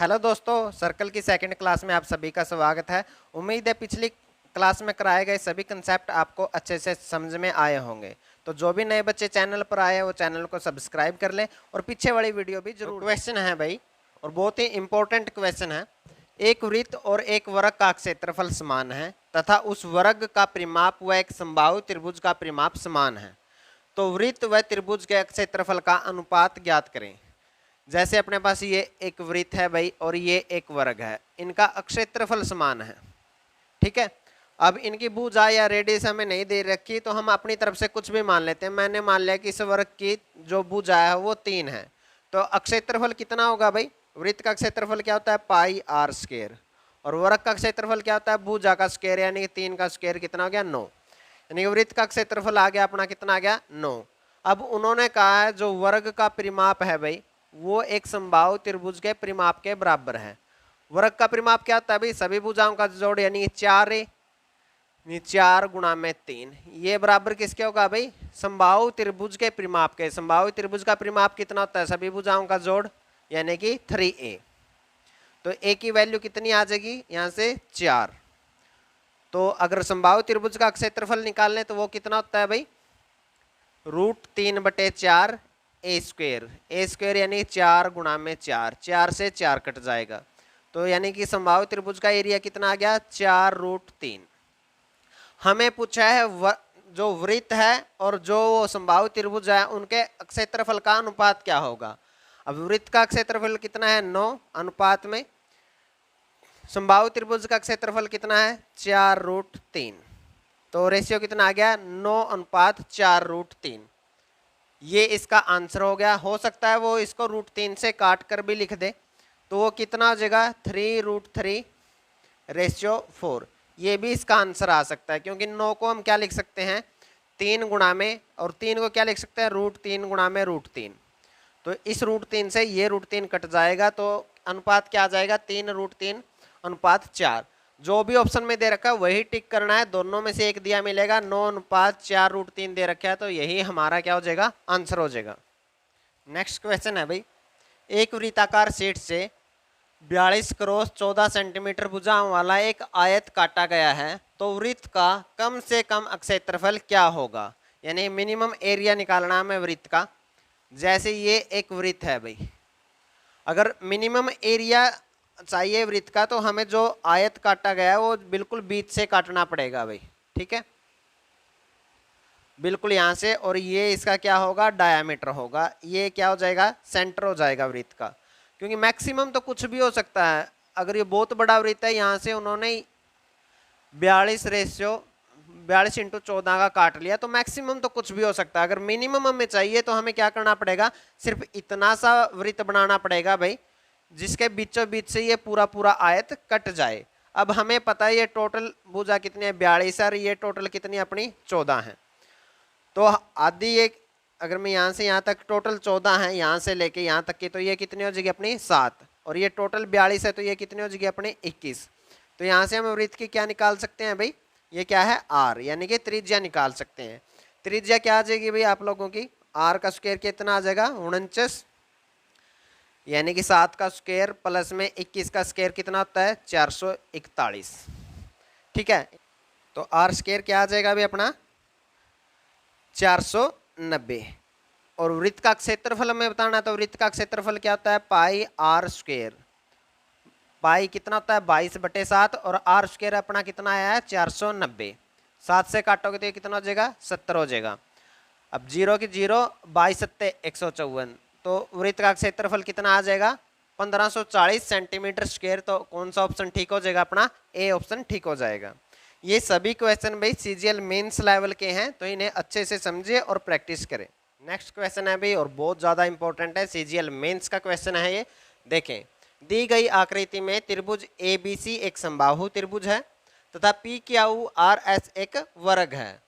Hello दोस्तों, circle की second class में आप सभी का स्वागत है। उम्मीद है पिछली क्लास में कराए गए सभी कंसेप्ट आपको अच्छे से समझ में आए होंगे। तो जो भी नए बच्चे चैनल पर आए वो चैनल को सब्सक्राइब कर लें और पीछे वाली वीडियो भी जरूर। क्वेश्चन है भाई, और बहुत ही इंपॉर्टेंट क्वेश्चन है। एक वृत्त और एक वर्ग का क्षेत्रफल समान है तथा उस वर्ग का परिमाप व एक समबाहु त्रिभुज का परिमाप समान है, तो वृत्त व त्रिभुज के क्षेत्रफल का अनुपात ज्ञात करें। जैसे अपने पास ये एक वृत्त है भाई और ये एक वर्ग है, इनका क्षेत्रफल समान है। ठीक है, अब इनकी भुजा या रेडियस हमें नहीं दे रखी तो हम अपनी तरफ से कुछ भी मान लेते हैं। मैंने मान लिया कि इस वर्ग की जो भुजा है वो 3 है, तो क्षेत्रफल कितना होगा भाई? वृत्त का क्षेत्रफल क्या होता है? पाई आर स्क्वायर। और वर्ग का क्षेत्रफल क्या होता है? भुजा का स्क्वायर, यानी कि 3 का स्क्वायर कितना हो गया? 9। यानी कि वृत्त का क्षेत्रफल आ गया अपना, कितना आ गया? 9। अब उन्होंने कहा है जो वर्ग का परिमाप है भाई वो एक समबाहु त्रिभुज के परिमाप के बराबर है। वर्ग का परिमाप क्या होता है भाई? सभी भुजाओं का जोड़, यानी 4 है, 4 गुणा में 3, ये बराबर किसके होगा भाई? समबाहु त्रिभुज के परिमाप के। समबाहु त्रिभुज का परिमाप कितना होता है? सभी भुजाओं का जोड़, यानी कि 3a। तो a की वैल्यू कितनी आ जाएगी यहाँ से? 4। तो अगर समबाहु त्रिभुज का क्षेत्रफल निकाल लें तो वो कितना होता है भाई? √3/4 ए स्क्वेयर। ए स्क्वेयर यानी 4 गुणा में 4, 4 से 4 कट जाएगा, तो यानी कि समबाहु त्रिभुज का एरिया कितना आ गया? 4√3। हमें पूछा है जो वृत्त है और जो समबाहु त्रिभुज है उनके क्षेत्रफल का अनुपात क्या होगा। अब वृत्त का क्षेत्रफल कितना है? 9 अनुपात में समबाहु त्रिभुज का क्षेत्रफल कितना है? 4√3। तो रेशियो कितना आ गया? 9:4√3। ये इसका आंसर हो गया। हो सकता है वो इसको √3 से काट कर भी लिख दे, तो वो कितना हो जाएगा? 3√3/4। ये भी इसका आंसर आ सकता है, क्योंकि 9 को हम क्या लिख सकते हैं? 3 गुणा में, और 3 को क्या लिख सकते हैं? √3 गुणा में √3। तो इस √3 से ये √3 कट जाएगा, तो अनुपात क्या आ जाएगा? 3/4। जो भी ऑप्शन में दे रखा है वही टिक करना है, दोनों में से एक दिया मिलेगा। 9:4√3 दे रखा है, तो यही हमारा क्या हो जाएगा? आंसर हो जाएगा। नेक्स्ट क्वेश्चन है भाई, एक वृत्ताकार शीट से 42 क्रॉस 14 सेंटीमीटर भुजाओं वाला एक आयत काटा गया है, तो वृत्त का कम से कम क्षेत्रफल क्या होगा? यानी मिनिमम एरिया निकालना है हमें वृत्त का। जैसे ये एक वृत्त है भाई, अगर मिनिमम एरिया चाहिए वृत्त का तो हमें जो आयत काटा गया है वो बिल्कुल बीच से काटना पड़ेगा भाई। ठीक है, बिल्कुल यहाँ से, और ये इसका क्या होगा? डायामीटर होगा। ये क्या हो जाएगा? सेंटर हो जाएगा वृत्त का, क्योंकि मैक्सिमम तो कुछ भी हो सकता है। अगर ये बहुत बड़ा वृत्त है, यहाँ से उन्होंने 42/14 का काट लिया, तो मैक्सिमम तो कुछ भी हो सकता है। अगर मिनिमम हमें चाहिए तो हमें क्या करना पड़ेगा? सिर्फ इतना सा वृत्त बनाना पड़ेगा भाई जिसके बीचों बीच से ये पूरा पूरा आयत कट जाए। अब हमें पता है ये टोटल भुजा कितनी है? 42 है, ये टोटल कितनी अपनी? 14 है। तो आधी एक, अगर मैं यहाँ से यहाँ तक टोटल 14 है, यहाँ से लेके यहाँ तक की, तो ये कितनी हो जाएगी अपनी? 7। और ये टोटल 42 है, तो ये कितनी हो जाएगी अपनी? 21। तो यहाँ से हम वृत्त की क्या निकाल सकते हैं भाई? ये क्या है? आर, यानी कि त्रिज्या निकाल सकते हैं। त्रिज्या क्या आ जाएगी भाई आप लोगों की? आर का स्क्वायर कितना आ जाएगा? 49, यानी कि 7 का स्क्वायर प्लस में 21 का स्क्वायर कितना होता है? 441। ठीक है, तो आर स्क्वायर क्या आ जाएगा भाई अपना? 490। और वृत्त का क्षेत्रफल हमें बताना है, तो वृत्त का क्षेत्रफल क्या होता है? पाई आर स्क्वायर। पाई कितना होता है? 22/7, और आर स्क्वायर अपना कितना आया है? 490। 7 से काटोगे तो ये कितना हो जाएगा? 70 हो जाएगा। अब 0 की 0, 22×7 = 154। तो वृत्त का क्षेत्रफल कितना आ जाएगा? 1540 सेंटीमीटर स्क्वायर। तो कौन सा ऑप्शन ठीक हो जाएगा अपना? ए ऑप्शन ठीक हो जाएगा। ये सभी क्वेश्चन भाई सीजीएल मेंस लेवल के हैं, तो इन्हें अच्छे से समझिए और प्रैक्टिस करें। नेक्स्ट क्वेश्चन है भाई, और बहुत ज़्यादा इंपॉर्टेंट है, सीजीएल मेंस का क्वेश्चन है ये। देखें, दी गई आकृति में त्रिभुज एबीसी एक समबाहु त्रिभुज है तथा पी क्यू आर एस एक वर्ग है,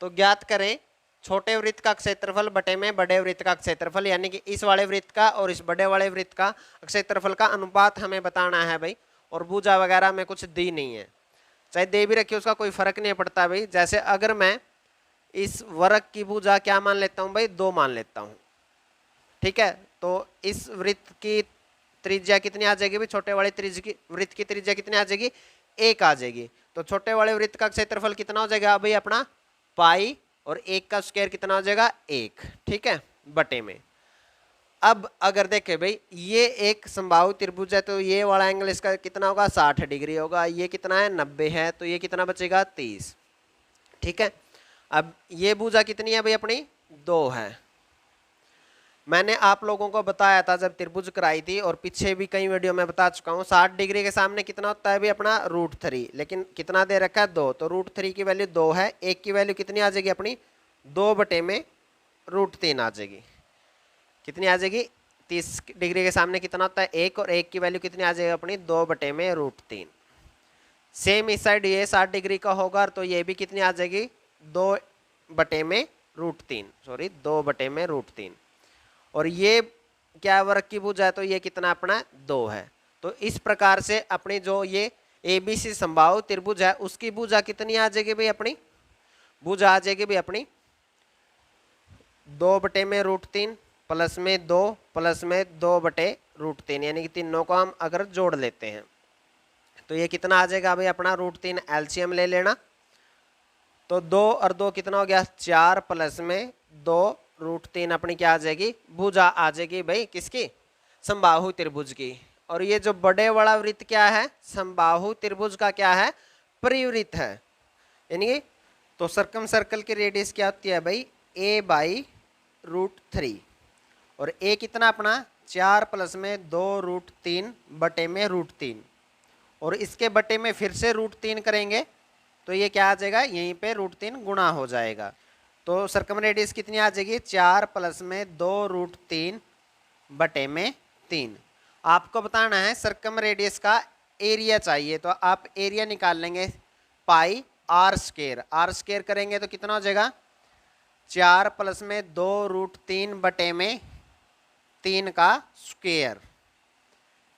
तो ज्ञात करें छोटे वृत्त का क्षेत्रफल बटे में बड़े वृत्त का क्षेत्रफल, यानी कि इस वाले वृत्त का और इस बड़े वाले वृत्त का क्षेत्रफल का अनुपात हमें बताना है भाई। और भुजा वगैरह में कुछ दी नहीं है, चाहे दे भी रखी उसका कोई फर्क नहीं पड़ता भाई। जैसे अगर मैं इस वर्ग की भुजा क्या मान लेता हूँ भाई? 2 मान लेता हूँ। ठीक है, तो इस वृत्त की त्रिज्या कितनी आ जाएगी भाई, छोटे वाले वृत्त की त्रिज्या कितनी आ जाएगी, 1 आ जाएगी। तो छोटे वाले वृत्त का क्षेत्रफल कितना हो जाएगा भाई अपना पाई, और 1 का स्क्वायर कितना हो जाएगा 1, ठीक है, बटे में। अब अगर देखें भाई ये एक समबाहु त्रिभुज है तो ये वाला एंगल इसका कितना होगा 60 डिग्री होगा, ये कितना है 90 है, तो ये कितना बचेगा 30, ठीक है। अब ये भुजा कितनी है भाई अपनी 2 है। मैंने आप लोगों को बताया था जब त्रिभुज कराई थी, और पीछे भी कई वीडियो में बता चुका हूँ, 60 डिग्री के सामने कितना होता है भाई अपना √3, लेकिन कितना दे रखा है 2, तो √3 की वैल्यू 2 है, 1 की वैल्यू कितनी आ जाएगी अपनी 2 बटे में √3 आ जाएगी, कितनी आ जाएगी 30 डिग्री के सामने कितना होता है 1, और 1 की वैल्यू कितनी आ जाएगी अपनी 2 बटे में √3। सेम इस साइड ये 60 डिग्री का होगा तो ये भी कितनी आ जाएगी 2 बटे में √3, सॉरी 2 बटे में √3, और ये क्या वर्ग की भुजा है तो ये कितना अपना 2 है। तो इस प्रकार से अपनी जो ये ABC समबाहु त्रिभुज है उसकी भुजा कितनी आ जाएगी भाई अपनी, भुजा आ जाएगी भाई अपनी 2 बटे में √3 प्लस में 2 प्लस में 2 बटे √3, यानी कि तीनों को हम अगर जोड़ लेते हैं तो ये कितना आ जाएगा भाई अपना √3, एलसीएम ले लेना, तो 2 और 2 कितना हो गया 4 प्लस में 2 √3 अपनी क्या आ जाएगी भुजा आ जाएगी भाई किसकी समबाहु त्रिभुज की। और ये जो बड़े वाला वृत्त क्या है समबाहु त्रिभुज का क्या है परिवृत्त है, यानी कि तो सर्कम सर्कल की रेडियस क्या होती है भाई a/√3, और a कितना अपना 4 प्लस में 2 √3 बटे में √3, और इसके बटे में फिर से √3 करेंगे तो ये क्या आ जाएगा यहीं पे √3 गुणा हो जाएगा, तो सर्कम रेडियस कितनी आ जाएगी 4 प्लस में 2 √3 बटे में 3। आपको बताना है सर्कम रेडियस का एरिया चाहिए, तो आप एरिया निकाल लेंगे पाई r² करेंगे तो कितना हो जाएगा 4 प्लस में 2 √3 बटे में 3 का स्क्वायर,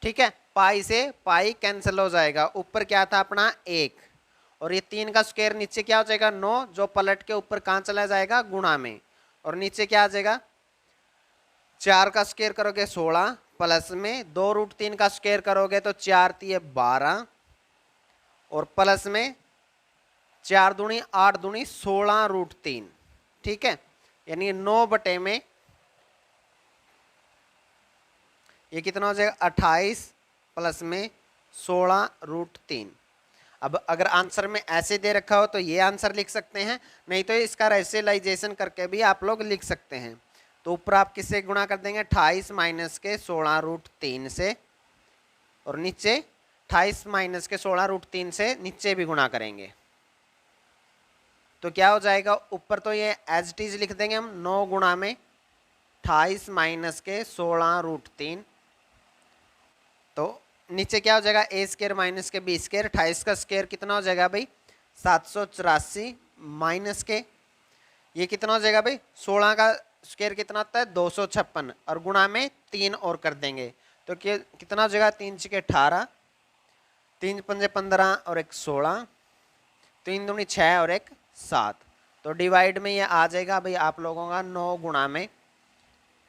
ठीक है। पाई से पाई कैंसिल हो जाएगा, ऊपर क्या था अपना 1, और ये 3 का स्क्वायर नीचे क्या हो जाएगा 9, जो पलट के ऊपर कहाँ चला जाएगा गुणा में, और नीचे क्या आ जाएगा 4 का स्क्वायर करोगे 16 प्लस में 2 √3 का स्क्वायर करोगे तो 4 3 12, और प्लस में 4 दूनी 8 दूनी 16 √3, ठीक है, यानी 9 बटे में ये कितना हो जाएगा 28 प्लस में 16 √3। अब अगर आंसर में ऐसे दे रखा हो तो ये आंसर लिख सकते हैं, नहीं तो इसका रेशनलाइजेशन करके भी आप लोग लिख सकते हैं। तो ऊपर आप किससे गुणा कर देंगे 28 माइनस के 16 √3 से, और नीचे 28 माइनस के 16 √3 से नीचे भी गुणा करेंगे तो क्या हो जाएगा ऊपर तो ये एज इट इज लिख देंगे हम 9 गुणा में 28 माइनस के 16 √3, तो नीचे क्या हो जाएगा a² माइनस के b², 28 का स्क्वायर कितना हो जाएगा भाई 784 माइनस के ये कितना हो जाएगा भाई 16 का स्क्वायर कितना होता है 256, और गुणा में 3 और कर देंगे तो कितना हो जाएगा 3 × 18, 3 × 5 15 और 1 16, 3 दूनी 6 और 1 7, तो डिवाइड में ये आ जाएगा भाई आप लोगों का 9 गुणा में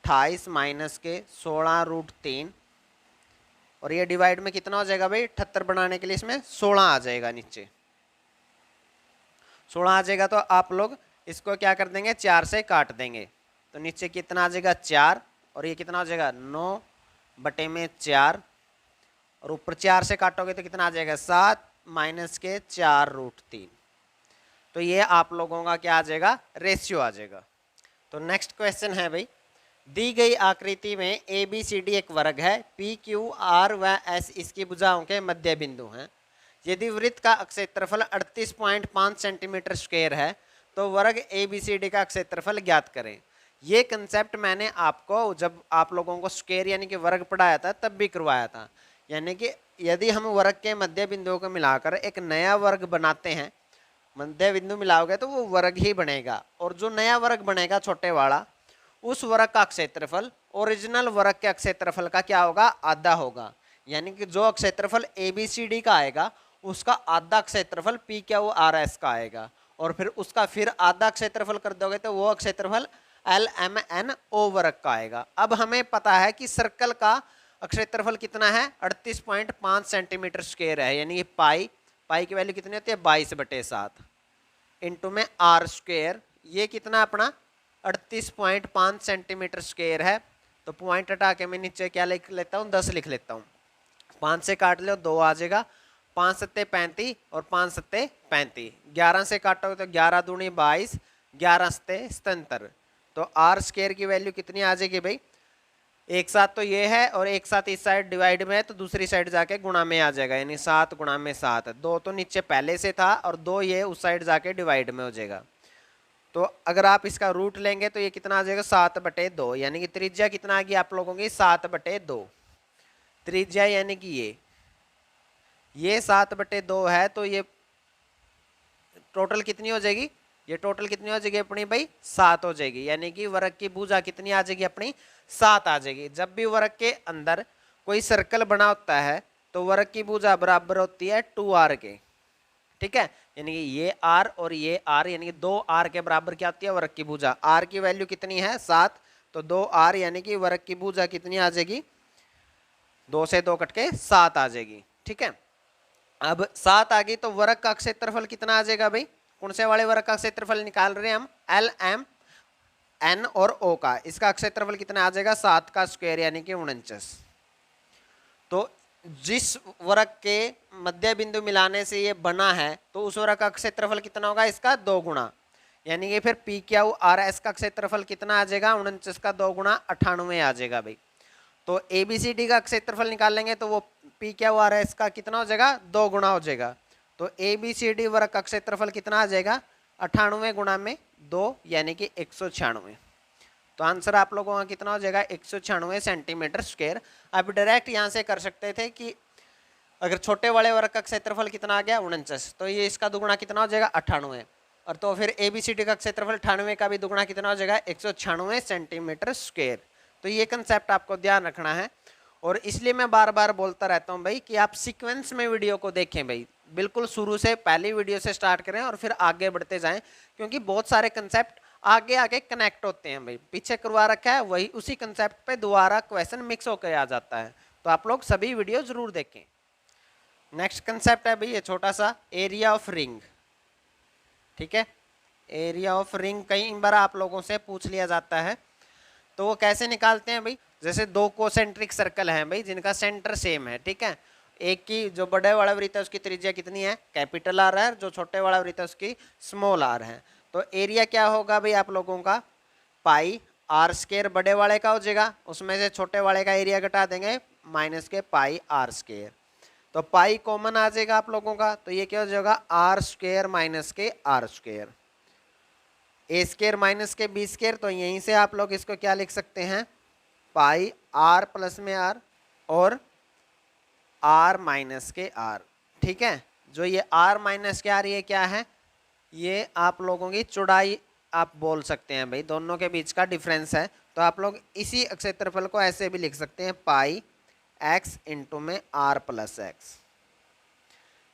28 माइनस के 16 √3, और ये डिवाइड में कितना हो जाएगा भाई 78 बनाने के लिए इसमें 16 आ जाएगा, नीचे 16 आ जाएगा, तो आप लोग इसको क्या कर देंगे 4 से काट देंगे तो नीचे कितना आ जाएगा 4, और ये कितना हो जाएगा 9 बटे में 4, और ऊपर 4 से काटोगे तो कितना आ जाएगा 7 माइनस के 4 √3, तो ये आप लोगों का क्या आ जाएगा रेशियो आ जाएगा। तो नेक्स्ट क्वेश्चन है भाई दी गई आकृति में ABCD एक वर्ग है, PQR व S इसकी भुजाओं के मध्य बिंदु हैं। यदि वृत्त का क्षेत्रफल 38.5 सेंटीमीटर स्क्वायर है तो वर्ग ABCD का क्षेत्रफल ज्ञात करें। ये कंसेप्ट मैंने आपको जब आप लोगों को स्क्वायर यानी कि वर्ग पढ़ाया था तब भी करवाया था, यानी कि यदि हम वर्ग के मध्य बिंदुओं को मिलाकर एक नया वर्ग बनाते हैं, मध्य बिंदु मिलाओगे तो वो वर्ग ही बनेगा, और जो नया वर्ग बनेगा छोटे वाला उस वर्ग का क्षेत्रफल ओरिजिनल वर्ग के क्षेत्रफल का क्या होगा आधा होगा, यानी कि जो क्षेत्रफल ABCD का आएगा उसका आधा क्षेत्रफल PQRS का आएगा, और फिर उसका फिर आधा क्षेत्रफल कर दोगे तो वो क्षेत्रफल LMNO वर्ग का आएगा। अब हमें पता है कि सर्कल का क्षेत्रफल कितना है 38.5 सेंटीमीटर स्क्वायर है, यानी कि पाई की वैल्यू कितनी होती है 22/7 इंटू में आर स्क्वायर, ये कितना अपना 38.5 सेंटीमीटर स्क्वायर है। तो पॉइंट हटा के मैं नीचे क्या लिख लेता हूँ 10 लिख लेता हूँ, 5 से काट लो 2 आ जाएगा, 5 सत्ते 35 और 5 सत्ते 35, 11 से काटोगे तो 11 दूनी 22, 11 सत्ते 77। तो आर स्क्वायर की वैल्यू कितनी आ जाएगी भाई, एक साथ तो ये है और एक साथ इस साइड डिवाइड में है तो दूसरी साइड जाके गुणा में आ जाएगा, यानी 7 गुणा में 7, 2 तो नीचे पहले से था और 2 ये उस साइड जाके डिवाइड में हो जाएगा। तो अगर आप इसका रूट लेंगे तो ये कितना आ जाएगा 7/2, यानी कि त्रिज्या कितना आ गई आप लोगों की 7/2 त्रिज्या, यानी कि ये 7/2 है। तो ये टोटल कितनी हो जाएगी, ये टोटल कितनी हो जाएगी अपनी भाई 7 हो जाएगी, यानी कि वर्ग की भुजा कितनी आ जाएगी अपनी 7 आ जाएगी। जब भी वर्ग के अंदर कोई सर्कल बना होता है तो वर्ग की भुजा बराबर होती है 2r के, ठीक है, यानी कि ये r और ये r, यानी कि 2r के बराबर क्या होती है वर्ग की भुजा। r की वैल्यू कितनी है 7, तो 2r यानी कि वर्ग की भुजा कितनी आ जाएगी, 2 से 2 कट के 7 आ जाएगी, ठीक है। अब 7 आ गई तो वर्ग का क्षेत्रफल कितना आ जाएगा भाई, कौन से वाले वर्ग का क्षेत्रफल निकाल रहे हैं हम, एल एम एन और ओ का, इसका क्षेत्रफल कितना आ जाएगा 7 का स्क्वायर यानी कि 49। तो जिस वर्ग के मध्य बिंदु मिलाने से ये बना है तो उस वर्ग का क्षेत्रफल कितना होगा इसका 2 गुना, यानी कि फिर पी क्यू आर एस का क्षेत्रफल कितना आ जाएगा 49 का 2 गुना 98 आ जाएगा भाई। तो ए बी सी डी का क्षेत्रफल निकाल लेंगे तो वो पी क्यू आर एस का कितना हो जाएगा 2 गुना हो जाएगा। तो ए बी सी डी वर्ग का क्षेत्रफल कितना आ जाएगा 98 गुणा में 2 यानी कि 196। तो आंसर आप लोगों का कितना हो जाएगा 196 सेंटीमीटर स्क्वायर। अब डायरेक्ट यहाँ से कर सकते थे कि अगर छोटे वाले वर्ग का क्षेत्रफल कितना आ गया 49, तो ये इसका दुगुना कितना हो जाएगा 98, और तो फिर ए बी सी डी का क्षेत्रफल 98 का भी दुगुना कितना हो जाएगा 196 सेंटीमीटर स्क्वायर। तो ये कंसेप्ट आपको ध्यान रखना है, और इसलिए मैं बार बार बोलता रहता हूँ भाई कि आप सीक्वेंस में वीडियो को देखें भाई, बिल्कुल शुरू से पहली वीडियो से स्टार्ट करें और फिर आगे बढ़ते जाएं, क्योंकि बहुत सारे कंसेप्ट आगे आगे कनेक्ट होते हैं भाई, पीछे करवा रखा है वही उसी कंसेप्ट पे दोबारा क्वेश्चन मिक्स होकर आ जाता है। तो आप लोग सभी वीडियो जरूर देखें। नेक्स्ट कंसेप्ट है भाई ये छोटा सा एरिया ऑफ रिंग, ठीक है। एरिया ऑफ रिंग कई बार आप लोगों से पूछ लिया जाता है, तो वो कैसे निकालते हैं भाई, जैसे 2 कोसेंट्रिक सर्कल हैं भाई जिनका सेंटर सेम है, ठीक है। एक की जो बड़े वाला वृत्त है उसकी त्रिज्या कितनी है कैपिटल आर है, जो छोटे वाला वृत्त है उसकी स्मॉल आर है। तो एरिया क्या होगा भाई आप लोगों का पाई आर स्क्वायर बड़े वाले का हो जाएगा, उसमें से छोटे वाले का एरिया घटा देंगे माइनस के पाई आर स्क्वायर। तो पाई कॉमन आ जाएगा आप लोगों का, तो ये क्या हो जाएगा R square minus K R square, A square minus K B square. तो यहीं से आप लोग इसको क्या लिख सकते हैं पाई आर प्लस में आर और आर माइनस के आर, ठीक है। जो ये आर माइनस के आर ये क्या है, ये आप लोगों की चौड़ाई आप बोल सकते हैं भाई, दोनों के बीच का डिफरेंस है। तो आप लोग इसी क्षेत्रफल को ऐसे भी लिख सकते हैं पाई एक्स इंटू में आर प्लस एक्स।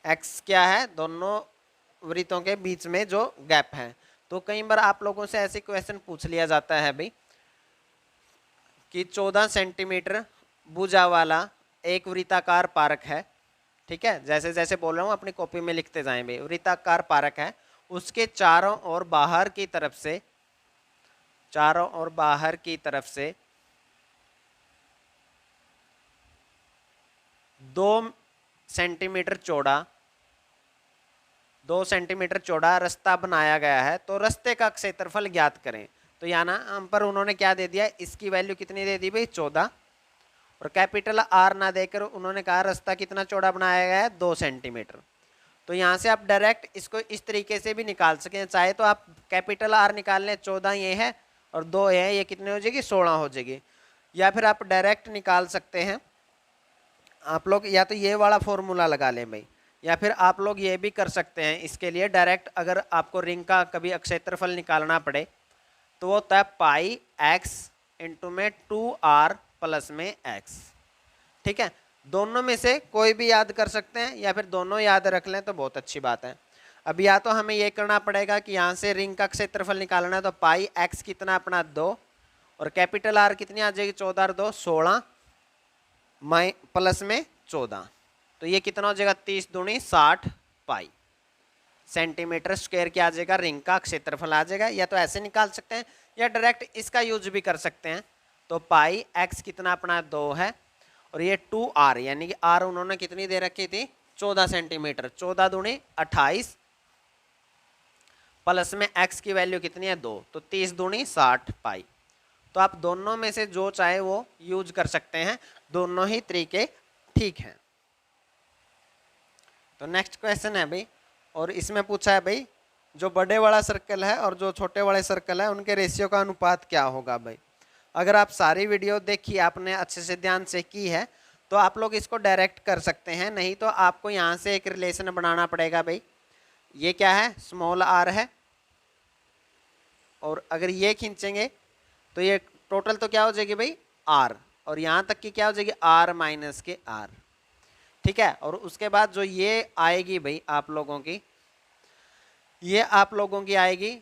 एक्स क्या है दोनों वृत्तों के बीच में जो गैप है। तो कई बार आप लोगों से ऐसे क्वेश्चन पूछ लिया जाता है भाई कि 14 सेंटीमीटर भुजा वाला एक वृत्ताकार पारक है, ठीक है, जैसे जैसे बोल रहा हूँ अपनी कॉपी में लिखते जाएं भाई। वृत्ताकार पारक है, उसके चारों ओर बाहर की तरफ से 2 सेंटीमीटर चौड़ा रास्ता बनाया गया है, तो रास्ते का क्षेत्रफल ज्ञात करें। तो यहाँ पर उन्होंने क्या दे दिया, इसकी वैल्यू कितनी दे दी भाई 14, और कैपिटल आर ना देकर उन्होंने कहा रास्ता कितना चौड़ा बनाया गया है 2 सेंटीमीटर। तो यहाँ से आप डायरेक्ट इसको इस तरीके से भी निकाल सकें, चाहे तो आप कैपिटल आर निकाल लें, 14 ये है और 2 ये है, ये कितने हो जाएगी 16 हो जाएगी। या फिर आप डायरेक्ट निकाल सकते हैं आप लोग, या तो ये वाला फॉर्मूला लगा लें भाई, या फिर आप लोग ये भी कर सकते हैं इसके लिए डायरेक्ट। अगर आपको रिंग का कभी क्षेत्रफल निकालना पड़े तो वो होता है पाई एक्स इंटू में 2r प्लस में एक्स, ठीक है। दोनों में से कोई भी याद कर सकते हैं या फिर दोनों याद रख लें तो बहुत अच्छी बात है। अब या तो हमें ये करना पड़ेगा कि यहाँ से रिंग का क्षेत्रफल निकालना है, तो पाई एक्स कितना अपना 2 और कैपिटल आर कितनी आ जाएगी 14 और 2 16 प्लस में 14, तो ये कितना हो जाएगा 30 दूनी 60 पाई सेंटीमीटर स्क्वायर क्या आ जाएगा, रिंग का क्षेत्रफल आ जाएगा। या तो ऐसे निकाल सकते हैं या डायरेक्ट इसका यूज भी कर सकते हैं। तो पाई एक्स कितना अपना 2 है और ये 2r, यानी कि r उन्होंने कितनी दे रखी थी 14 सेंटीमीटर, 14 दूनी 28 प्लस में x की वैल्यू कितनी है 2, तो 30 दूनी 60 पाई। तो आप दोनों में से जो चाहे वो यूज कर सकते हैं, दोनों ही तरीके ठीक हैं। तो नेक्स्ट क्वेश्चन है भाई, और इसमें पूछा है भाई जो बड़े वाला सर्कल है और जो छोटे वाले सर्कल है उनके रेशियो का अनुपात क्या होगा। भाई अगर आप सारी वीडियो देखी, आपने अच्छे से ध्यान से की है, तो आप लोग इसको डायरेक्ट कर सकते हैं, नहीं तो आपको यहाँ से एक रिलेशन बनाना पड़ेगा। भाई ये क्या है, स्मॉल r है, और अगर ये खींचेंगे तो ये टोटल तो क्या हो जाएगी भाई r, और यहाँ तक की क्या हो जाएगी r माइनस के r, ठीक है। और उसके बाद जो ये आएगी भाई आप लोगों की, ये आप लोगों की आएगी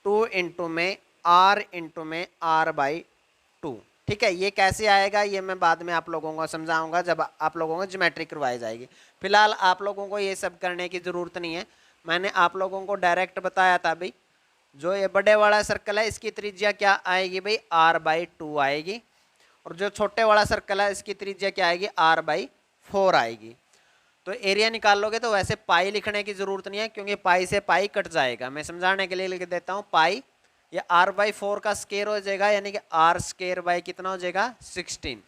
2 इंटू में r इंटू में r/2, ठीक है। ये कैसे आएगा ये मैं बाद में आप लोगों को समझाऊंगा जब आप लोगों को ज्योमेट्री करवाई जाएगी। फिलहाल आप लोगों को ये सब करने की ज़रूरत नहीं है, मैंने आप लोगों को डायरेक्ट बताया था भाई जो ये बड़े वाला सर्कल है इसकी त्रिज्या क्या आएगी भाई r/2 आएगी, और जो छोटे वाला सर्कल है इसकी त्रिज्या क्या आएगी r/4 आएगी। तो एरिया निकाल लोगे तो वैसे पाई लिखने की ज़रूरत नहीं है, क्योंकि पाई से पाई कट जाएगा। मैं समझाने के लिए लिख देता हूँ पाई, ये r/4 का स्क्वायर हो जाएगा, यानी कि r² कितना हो जाएगा 16,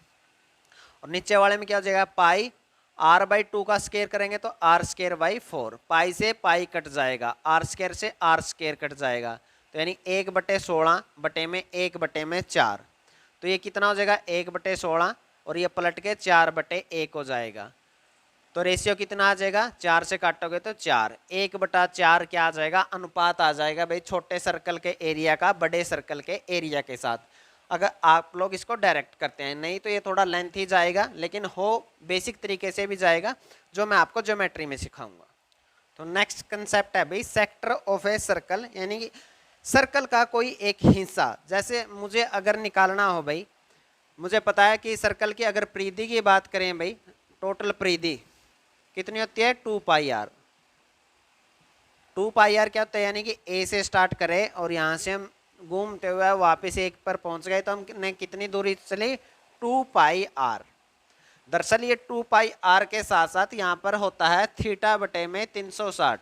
और नीचे वाले में क्या हो जाएगा पाई, r/2 का स्क्वायर करेंगे तो r²/4, पाई से पाई कट जाएगा, r² से r² कट जाएगा, तो यानी 1/16 बटे में 1/4, तो ये कितना हो जाएगा 1/16, और ये पलट के 4/1 हो जाएगा। तो रेशियो कितना आ जाएगा, 4 से काटोगे तो 4, 1/4 क्या आ जाएगा अनुपात आ जाएगा भाई छोटे सर्कल के एरिया का बड़े सर्कल के एरिया के साथ, अगर आप लोग इसको डायरेक्ट करते हैं। नहीं तो ये थोड़ा लेंथ ही जाएगा, लेकिन हो बेसिक तरीके से भी जाएगा जो मैं आपको ज्योमेट्री में सिखाऊंगा। तो नेक्स्ट कंसेप्ट है भाई सेक्टर ऑफ ए सर्कल, यानी कि सर्कल का कोई एक हिस्सा। जैसे मुझे अगर निकालना हो भाई, मुझे पता है कि सर्कल की अगर परिधि की बात करें भाई, टोटल परिधि कितनी होती है 2πr। 2πr क्या होता है, यानी कि ए से स्टार्ट करें और यहाँ से हम घूमते हुए वापस एक पर पहुंच गए तो हमने कितनी दूरी चली 2πr। दरअसल ये 2πr के साथ साथ यहाँ पर होता है θ/360,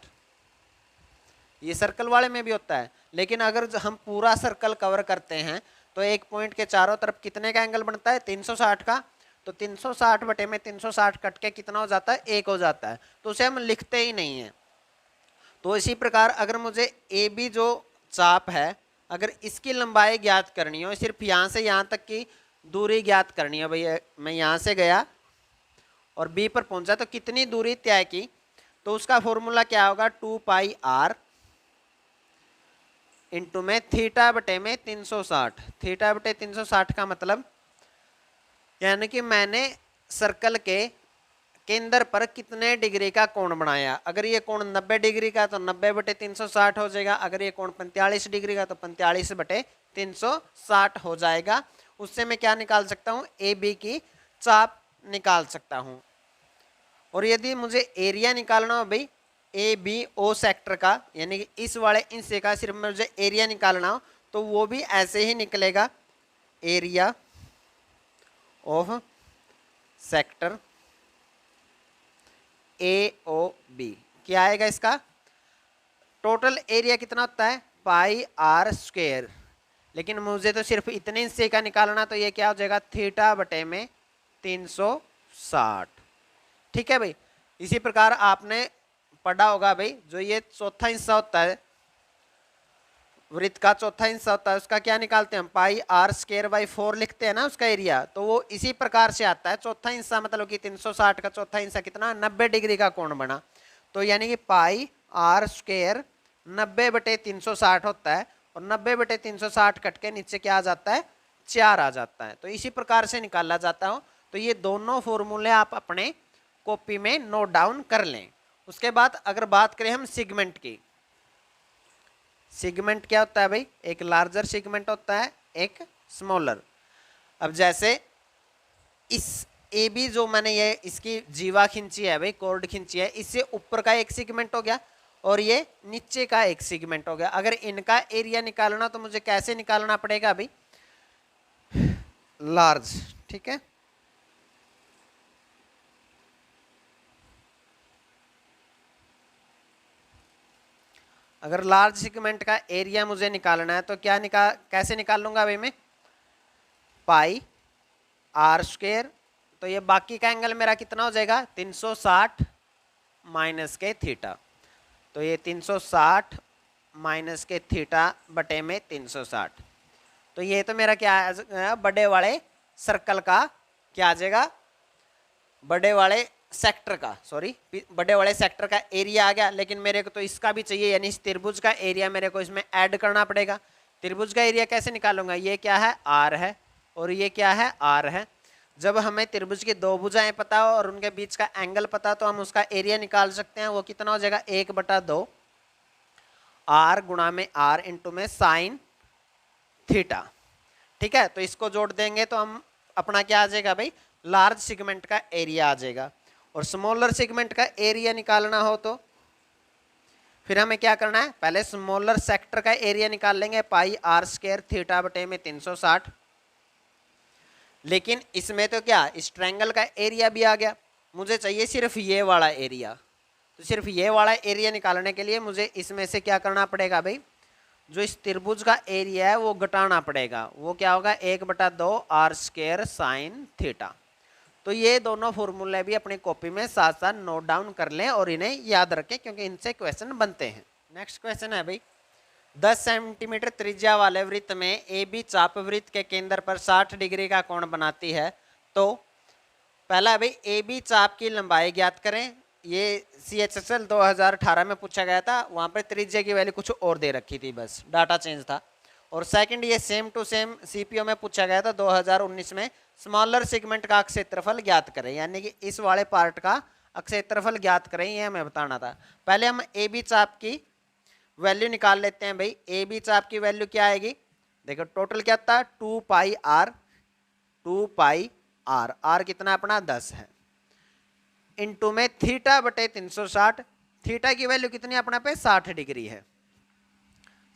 ये सर्कल वाले में भी होता है। लेकिन अगर हम पूरा सर्कल कवर करते हैं तो एक पॉइंट के चारों तरफ कितने का एंगल बनता है 360 का, तो 360/360 कट के कितना हो जाता है 1 हो जाता है, तो उसे हम लिखते ही नहीं है। तो इसी प्रकार अगर मुझे ए बी जो चाप है, अगर इसकी लंबाई ज्ञात करनी हो, सिर्फ यहाँ से यहाँ तक की दूरी ज्ञात करनी है, भैया मैं यहाँ से गया और बी पर पहुंचा तो कितनी दूरी तय की, तो उसका फॉर्मूला क्या होगा 2πr इंटू में θ/360। θ/360 का मतलब यानी कि मैंने सर्कल के केंद्र पर कितने डिग्री का कोण बनाया। अगर ये कोण 90 डिग्री का तो 90/360 हो जाएगा, अगर ये कोण 45 डिग्री का तो 45/360 हो जाएगा। उससे मैं क्या निकाल सकता हूँ ए बी की चाप निकाल सकता हूँ। और यदि मुझे एरिया निकालना हो भाई ए बी ओ सेक्टर का, यानी कि इस वाले हिस्से का सिर्फ मुझे एरिया निकालना हो, तो वो भी ऐसे ही निकलेगा, area of sector A O B. क्या आएगा इसका टोटल एरिया कितना होता है πr², लेकिन मुझे तो सिर्फ इतने हिस्से का निकालना, तो ये क्या हो जाएगा θ/360, ठीक है भाई। इसी प्रकार आपने पढ़ा होगा भाई जो ये चौथा हिस्सा होता है वृत्त का, चौथा हिस्सा होता है उसका क्या निकालते हैं हम πr²/4 लिखते हैं ना उसका एरिया, तो वो इसी प्रकार से आता है। चौथा हिस्सा मतलब कि 360 का चौथा हिस्सा कितना 90 डिग्री का कोण बना, तो यानी कि πr² 90/360 होता है, और 90/360 कट के नीचे क्या आ जाता है 4 आ जाता है। तो इसी प्रकार से निकाला जाता हो। तो ये दोनों फॉर्मूले आप अपने कॉपी में नोट डाउन कर लें। उसके बाद अगर बात करें हम सेगमेंट की, सेगमेंट क्या होता है भाई, एक लार्जर सेगमेंट होता है एक स्मॉलर। अब जैसे इस ए बी जो मैंने ये इसकी जीवा खींची है भाई, कॉर्ड खींची है, इससे ऊपर का एक सेगमेंट हो गया और ये नीचे का एक सेगमेंट हो गया। अगर इनका एरिया निकालना तो मुझे कैसे निकालना पड़ेगा भाई, लार्ज, ठीक है। अगर लार्ज सेगमेंट का एरिया मुझे निकालना है तो क्या कैसे निकाल लूंगा भाई मैं, पाई आर स्क्वायर, तो ये बाकी का एंगल मेरा कितना हो जाएगा 360 माइनस के थीटा, तो ये 360 माइनस के थीटा बटे में 360, तो ये तो मेरा क्या बड़े वाले सर्कल का क्या आ जाएगा, बड़े वाले सेक्टर का, सॉरी बड़े वाले सेक्टर का एरिया आ गया। लेकिन मेरे को तो इसका भी चाहिए, यानी इस त्रिभुज का एरिया मेरे को इसमें ऐड करना पड़ेगा। त्रिभुज का एरिया कैसे निकालूंगा, ये क्या है आर है और ये क्या है आर है। जब हमें त्रिभुज की दो भुजाएं पता हो और उनके बीच का एंगल पता हो तो हम उसका एरिया निकाल सकते हैं। वो कितना हो जाएगा 1/2 आर गुणा में आर इंटू में साइन थीटा, ठीक है। तो इसको जोड़ देंगे तो हम अपना क्या आ जाएगा भाई, लार्ज सेगमेंट का एरिया आ जाएगा। और स्मॉलर सेगमेंट का एरिया निकालना हो तो फिर हमें क्या करना है, पहले स्मॉलर सेक्टर का एरिया निकाल लेंगे, पाई आर स्क्वायर थीटा बटे में 360। लेकिन इसमें तो क्या इस ट्रायंगल का एरिया भी आ गया, मुझे चाहिए सिर्फ ये वाला एरिया। तो सिर्फ ये वाला एरिया निकालने के लिए मुझे इसमें से क्या करना पड़ेगा भाई, जो इस त्रिभुज का एरिया है वो घटाना पड़ेगा। वो क्या होगा 1/2 आर स्क्वायर साइन थीटा। तो ये दोनों फॉर्मूले भी अपनी कॉपी में साथ साथ नोट डाउन कर लें और इन्हें याद रखें क्योंकि इनसे क्वेश्चन बनते हैं। नेक्स्ट क्वेश्चन है भाई, 10 सेंटीमीटर त्रिज्या वाले वृत्त में ए बी चाप वृत्त के केंद्र पर 60 डिग्री का कोण बनाती है। तो पहला भाई ए बी चाप की लंबाई ज्ञात करें। ये CHSL 2018 में पूछा गया था, वहाँ पर त्रिज्या की वैल्यू कुछ और दे रखी थी, बस डाटा चेंज था। और सेकंड ये सेम टू सेम CPO में पूछा गया था 2019 में, स्मॉलर सेगमेंट का क्षेत्रफल ज्ञात करें, यानी कि इस वाले पार्ट का क्षेत्रफल ज्ञात करें, ये हमें बताना था। पहले हम ए बी चाप की वैल्यू निकाल लेते हैं भाई। ए बी चाप की वैल्यू क्या आएगी, देखो टोटल क्या था 2 पाई आर, आर कितना अपना 10 है, इंटू में थीटा बटे 360। थीटा की वैल्यू कितनी अपना पे 60 डिग्री है,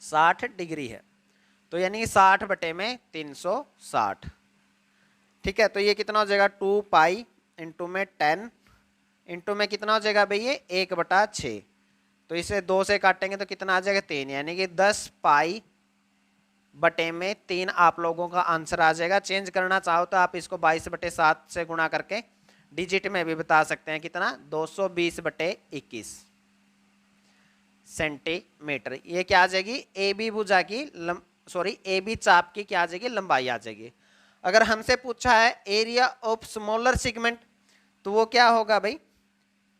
60 डिग्री है, तो यानी 60 बटे में 360, ठीक है। तो ये कितना हो जाएगा 2 पाई इंटू में 10 इंटू में कितना हो जाएगा भाई ये 1/6, तो इसे 2 से काटेंगे तो कितना आ जाएगा 3, यानी कि 10 पाई बटे में 3 आप लोगों का आंसर आ जाएगा। चेंज करना चाहो तो आप इसको 22/7 से गुणा करके डिजिट में भी बता सकते हैं, कितना 220/21 सेंटीमीटर। ये क्या आ जाएगी ए बी भुजा की ए बी चाप की क्या आ जाएगी लंबाई आ जाएगी। अगर हमसे पूछा है एरिया ऑफ स्मॉलर सेगमेंट तो वो क्या होगा भाई,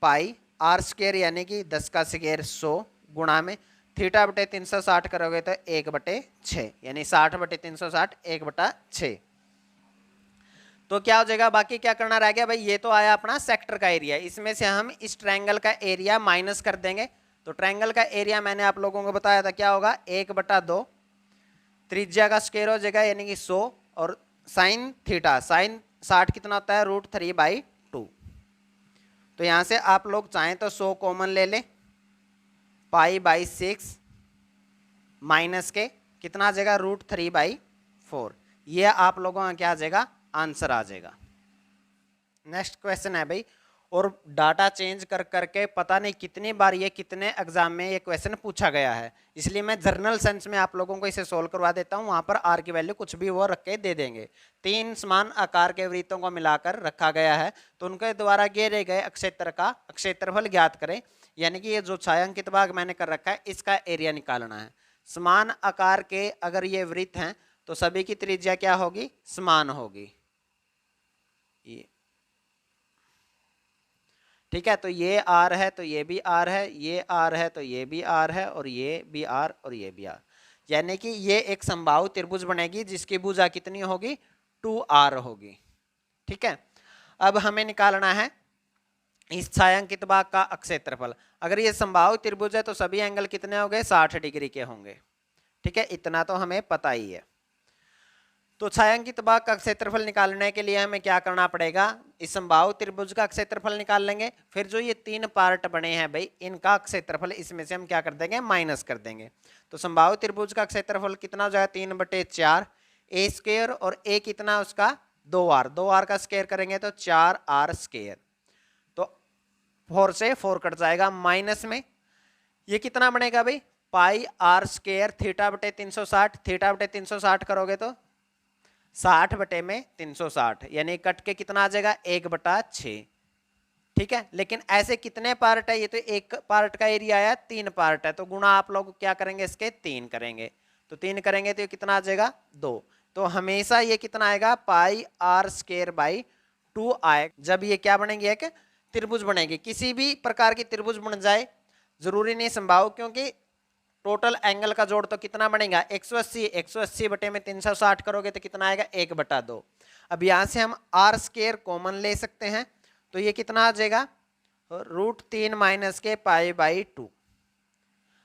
पाई आर स्क्वायर यानी कि 10 का स्क्वायर 100 गुणा में थीटा बटे 360 करोगे तो 1/6, यानी 60 बटे 360 1/6। तो क्या हो जाएगा, बाकी क्या करना रह गया भाई, ये तो आया अपना सेक्टर का एरिया, इसमें से हम इस ट्रायंगल का एरिया माइनस कर देंगे। तो ट्रायंगल का एरिया मैंने आप लोगों को बताया था क्या होगा 1/2 त्रिज्या का स्क्वायर हो जाएगा यानी कि 100 और साइन थीटा, साइन 60 कितना होता है √3/2। तो यहाँ से आप लोग चाहें तो 100 कॉमन ले लें, π/6 माइनस के कितना आ जाएगा √3/4। ये आप लोगों का क्या आ जाएगा आंसर आ जाएगा। नेक्स्ट क्वेश्चन है भाई, और डाटा चेंज कर करके पता नहीं कितनी बार ये कितने एग्जाम में ये क्वेश्चन पूछा गया है, इसलिए मैं जर्नल सेंस में आप लोगों को इसे सोल्व करवा देता हूँ। वहाँ पर आर की वैल्यू कुछ भी वो रख के दे देंगे। 3 समान आकार के वृत्तों को मिलाकर रखा गया है, तो उनके द्वारा घेरे गए क्षेत्र का क्षेत्रफल ज्ञात करें, यानी कि ये जो छायांकित भाग मैंने कर रखा है इसका एरिया निकालना है। समान आकार के अगर ये वृत्त हैं तो सभी की त्रिज्या क्या होगी समान होगी, ठीक है। तो ये आर है तो ये भी आर है, ये आर है तो ये भी आर है, और ये भी आर और ये भी आर, यानी कि ये एक समबाहु त्रिभुज बनेगी जिसकी भुजा कितनी होगी 2r होगी, ठीक है। अब हमें निकालना है इस छायांकित भाग का क्षेत्रफल। अगर ये समबाहु त्रिभुज है तो सभी एंगल कितने हो गए 60 डिग्री के होंगे, ठीक है। इतना तो हमें पता ही है। तो छायांकित भाग का क्षेत्रफल निकालने के लिए हमें क्या करना पड़ेगा, इस समबाहु त्रिभुज का क्षेत्रफल निकाल लेंगे, फिर जो ये 3 पार्ट बने हैं भाई इनका क्षेत्रफल इसमें से हम क्या कर देंगे, माइनस कर देंगे। तो समबाहु त्रिभुज का क्षेत्रफल कितना हो जाएगा, 3/4 ए स्क्वायर, और ए कितना उसका 2r का स्क्वायर करेंगे तो 4r स्क्वायर। तो 4 से 4 कट जाएगा, माइनस में ये कितना बनेगा भाई, पाई आर स्क्वायर थीटा/360, थीटा/360 करोगे तो 60/360, यानी कट के कितना आ जाएगा, 1/6। ठीक है, लेकिन ऐसे कितने पार्ट है, ये तो एक पार्ट का एरिया आया, 3 पार्ट है, तो गुणा आप लोग क्या करेंगे, इसके 3 करेंगे, तो 3 करेंगे तो ये कितना आ जाएगा, 2। तो हमेशा ये कितना आएगा, पाई आर स्क्वायर बाई 2 आएगा जब ये क्या बनेगी, एक त्रिभुज बनेगी। किसी भी प्रकार की त्रिभुज बन जाए, जरूरी नहीं समबाहु, क्योंकि टोटल एंगल का जोड़ तो कितना बनेगा, 180, 180/360 करोगे तो कितना आएगा, 1/2। अब यहां से हम आर स्क्वायर कॉमन ले सकते हैं, तो ये कितना आ जाएगा, √3 माइनस के पाई/2।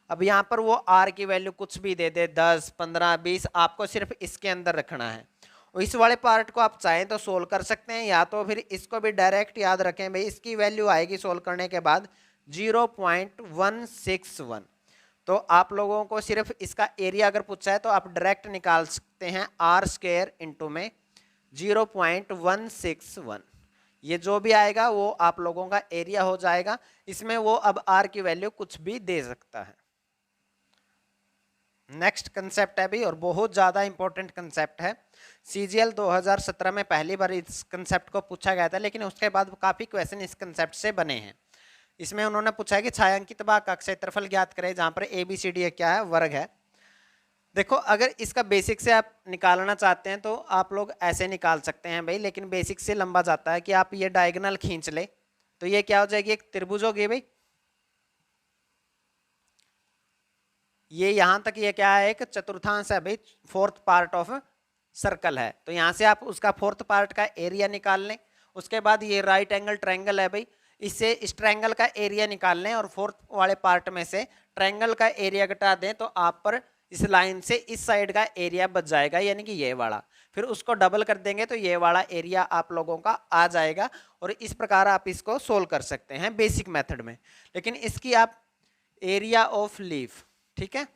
अब यहाँ पर वो आर की वैल्यू कुछ भी दे दे, 10, 15, 20, आपको सिर्फ इसके अंदर रखना है। और इस वाले पार्ट को आप चाहें तो सोल्व कर सकते हैं, या तो फिर इसको भी डायरेक्ट याद रखें भाई, इसकी वैल्यू आएगी सोल्व करने के बाद 0.161। तो आप लोगों को सिर्फ इसका एरिया अगर पूछा है तो आप डायरेक्ट निकाल सकते हैं, आर स्क्वायर इंटू में 0.161, ये जो भी आएगा वो आप लोगों का एरिया हो जाएगा। इसमें वो अब आर की वैल्यू कुछ भी दे सकता है। नेक्स्ट कंसेप्ट है भी, और बहुत ज़्यादा इंपॉर्टेंट कंसेप्ट है। सीजीएल 2017 में पहली बार इस कंसेप्ट को पूछा गया था, लेकिन उसके बाद काफ़ी क्वेश्चन इस कंसेप्ट से बने हैं। इसमें उन्होंने पूछा है कि छायांकित भाग का क्षेत्रफल ज्ञात करें, जहाँ पर ABCD क्या है, वर्ग है। देखो, अगर इसका बेसिक से आप निकालना चाहते हैं तो आप लोग ऐसे निकाल सकते हैं भाई, लेकिन बेसिक से लंबा जाता है कि आप ये डायगोनल खींच ले, तो ये क्या हो जाएगी, एक त्रिभुज होगी भाई। ये यहां तक ये क्या है, एक चतुर्थांश है भाई, 4th पार्ट ऑफ सर्कल है। तो यहां से आप उसका 4th पार्ट का एरिया निकाल लें। उसके बाद ये राइट एंगल ट्रायंगल है भाई, इससे इस ट्रायंगल का एरिया निकाल लें, और 4th वाले पार्ट में से ट्रायंगल का एरिया घटा दें, तो आप पर इस लाइन से इस साइड का एरिया बच जाएगा, यानी कि ये वाला। फिर उसको डबल कर देंगे तो ये वाला एरिया आप लोगों का आ जाएगा, और इस प्रकार आप इसको सोल्व कर सकते हैं बेसिक मेथड में। लेकिन इसकी आप एरिया ऑफ लीफ, ठीक है,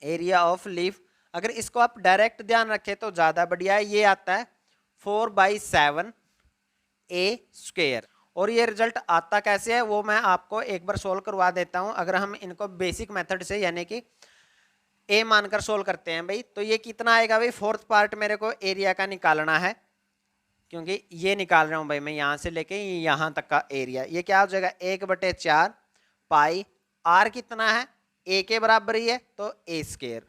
एरिया ऑफ लीफ, अगर इसको आप डायरेक्ट ध्यान रखें तो ज़्यादा बढ़िया है। ये आता है 4/7 ए स्क्वायर, और ये रिजल्ट आता कैसे है वो मैं आपको एक बार सोल्व करवा देता हूं। अगर हम इनको बेसिक मेथड से यानी कि ए मानकर सोल्व करते हैं भाई, तो ये कितना आएगा भाई, 4th पार्ट मेरे को एरिया का निकालना है, क्योंकि ये निकाल रहा हूं भाई मैं यहां से लेके यहां तक का एरिया। ये क्या हो जाएगा, 1/4 पाई, आर कितना है, ए के बराबर ही है, तो ए स्क्वायर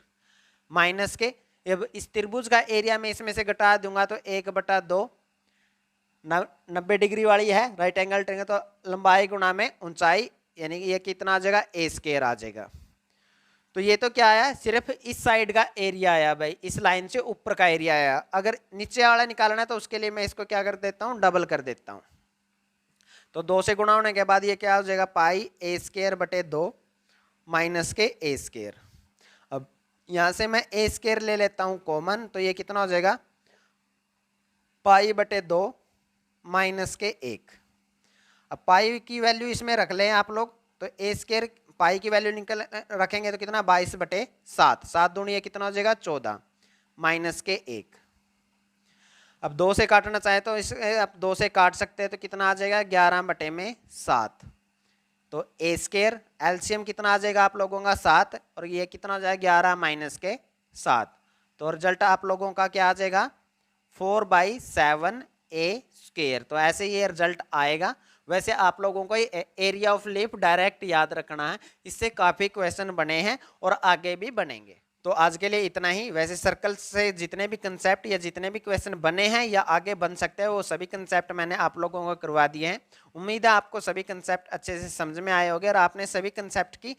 माइनस के, अब इस त्रिभुज का एरिया में इसमें से घटा दूंगा तो 1/2, 90 डिग्री वाली है राइट एंगल ट्रायंगल, तो लंबाई गुणा में ऊंचाई, यानी कि ये कितना आ जाएगा, ए स्क्वायर आ जाएगा। तो ये तो क्या आया, सिर्फ इस साइड का एरिया आया भाई, इस लाइन से ऊपर का एरिया आया। अगर नीचे वाला निकालना है तो उसके लिए मैं इसको क्या कर देता हूँ, डबल कर देता हूँ। तो 2 से गुणा होने के बाद ये क्या हो जाएगा, पाई ए स्क्वायर बटे 2 माइनस के ए स्क्वायर। अब यहाँ से मैं ए स्क्वायर ले लेता हूँ कॉमन, तो ये कितना हो जाएगा, पाई बटे 2 माइनस के 1। अब पाई की वैल्यू इसमें रख लें आप लोग, तो ए स्क्वायर पाई की वैल्यू निकल रखेंगे तो कितना, 22/7, 7 दूनी ये कितना हो जाएगा, 14 माइनस के 1। अब 2 से काटना चाहे तो इस आप 2 से काट सकते हैं, तो कितना आ जाएगा, 11/7। तो ए स्क्वायर एलसीएम कितना आ जाएगा आप लोगों का, 7, और ये कितना हो जाएगा, 11 माइनस के 7। तो रिजल्ट आप लोगों का क्या आ जाएगा, 4/7 ए स्क्वायर। तो ऐसे ये रिजल्ट आएगा। वैसे आप लोगों को एरिया ऑफ लीफ डायरेक्ट याद रखना है, इससे काफ़ी क्वेश्चन बने हैं और आगे भी बनेंगे। तो आज के लिए इतना ही। वैसे सर्कल से जितने भी कंसेप्ट या जितने भी क्वेश्चन बने हैं या आगे बन सकते हैं, वो सभी कंसेप्ट मैंने आप लोगों को करवा दिए हैं। उम्मीद है आपको सभी कंसेप्ट अच्छे से समझ में आए होंगे और आपने सभी कंसेप्ट की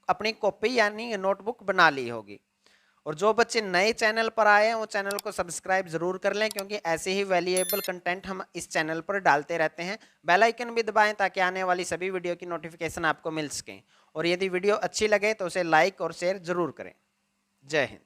अपनी कॉपी यानी नोटबुक बना ली होगी। और जो बच्चे नए चैनल पर आए हैं वो चैनल को सब्सक्राइब जरूर कर लें, क्योंकि ऐसे ही वैल्यूएबल कंटेंट हम इस चैनल पर डालते रहते हैं। बेल आइकन भी दबाएं ताकि आने वाली सभी वीडियो की नोटिफिकेशन आपको मिल सकें। और यदि वीडियो अच्छी लगे तो उसे लाइक और शेयर जरूर करें। जय हिंद।